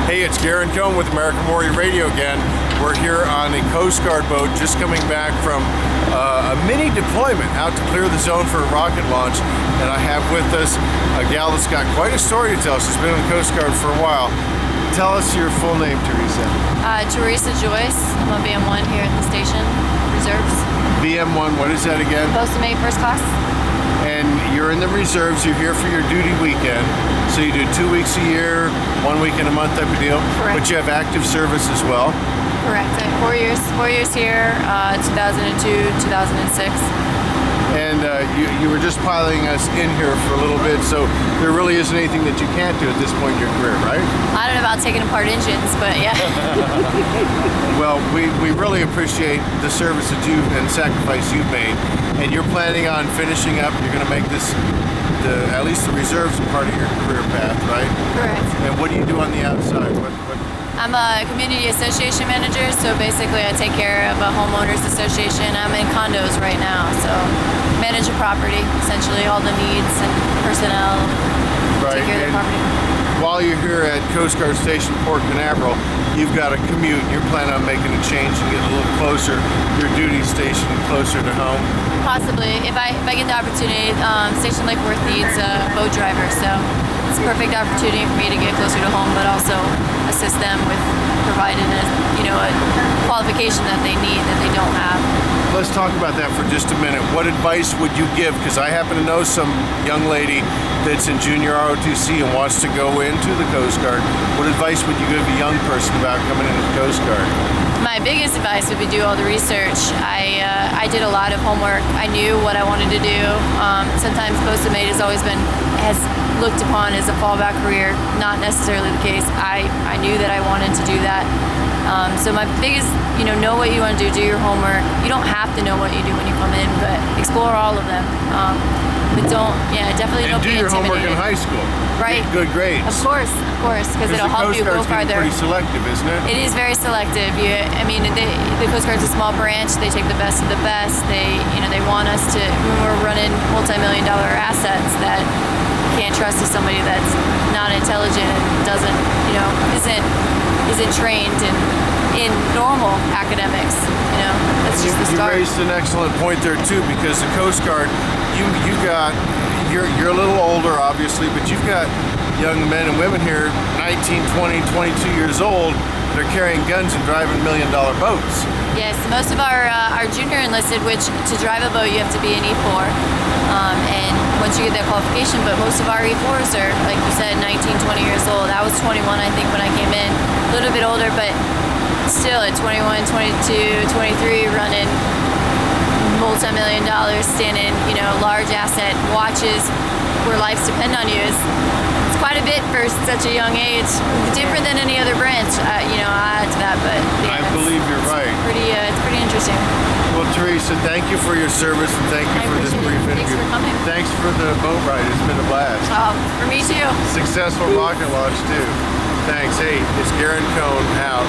Hey, it's Garen Cohn with American Warrior Radio again. We're here on a Coast Guard boat just coming back from a mini deployment out to clear the zone for a rocket launch. And I have with us a gal that's got quite a story to tell. She's been in the Coast Guard for a while. Tell us your full name, Teresa. Teresa Joyce. I'm a BM1 here at the station, reserves. BM1, what is that again? Postal mate first class. And you're in the reserves, you're here for your duty weekend. So you do 2 weeks a year, 1 week in a month type of deal. Correct. But you have active service as well. Correct. I have 4 years. 4 years here, 2002, 2006. And you were just piloting us in here for a little bit, so there really isn't anything that you can't do at this point in your career, right? I don't know about taking apart engines, but yeah. Well, we really appreciate the service that you and sacrifice you've made, and you're planning on finishing up. You're going to make this, at least the reserves, part of your career path, right? Correct. And what do you do on the outside? I'm a community association manager, so basically I take care of a homeowners association. I'm in condos right now, so manage a property, essentially all the needs and personnel, Right. take care of the property. While you're here at Coast Guard Station Port Canaveral, you've got a commute. You're planning on making a change and getting a little closer, your duty station closer to home. Possibly, if I get the opportunity. Station Lake Worth needs a boat driver, so it's a perfect opportunity for me to get closer to home, but also assist them with providing a qualification that they need that they don't have. Let's talk about that for just a minute. What advice would you give? Because I happen to know some young lady that's in junior ROTC and wants to go into the Coast Guard. What advice would you give a young person about coming into the Coast Guard? My biggest advice would be do all the research. I did a lot of homework. I knew what I wanted to do. Sometimes postal mate has looked upon as a fallback career. Not necessarily the case. I knew that I wanted to do that. So my biggest, know what you want to do your homework. You don't have to know what you do when you come in, but explore all of them. But definitely don't be intimidated. And do your homework in high school. Right. Get good grades. Of course, because it'll help you go The Coast Guard's farther. pretty selective, isn't it? It is very selective. The Coast Guard's a small branch. They take the best of the best. They want us to. When we're running multi-million-dollar assets, that you can't trust to somebody that's not intelligent and isn't trained in normal academics. That's just the start. You raised an excellent point there too, because the Coast Guard, you're a little older obviously, but you've got young men and women here, 19, 20, 22 years old, that are carrying guns and driving million-dollar boats. Yes, most of our junior enlisted, which to drive a boat you have to be an E4, and once you get that qualification, but most of our E4s are, like you said, 19, 20 years old. I was 21, I think, when I came in, a little bit older, but still at 21, 22, 23, running multi-million dollars, standing, large asset watches where lives depend on you it's quite a bit for such a young age. Different than any other branch, I add to that, but I believe you're right. It's pretty interesting. Well, Teresa, thank you for your service and thank you for this brief interview. Thanks for coming. Thanks for the boat ride. It's been a blast. For me too. Successful rocket launch too. Thanks. Hey, it's Garen Cohn out.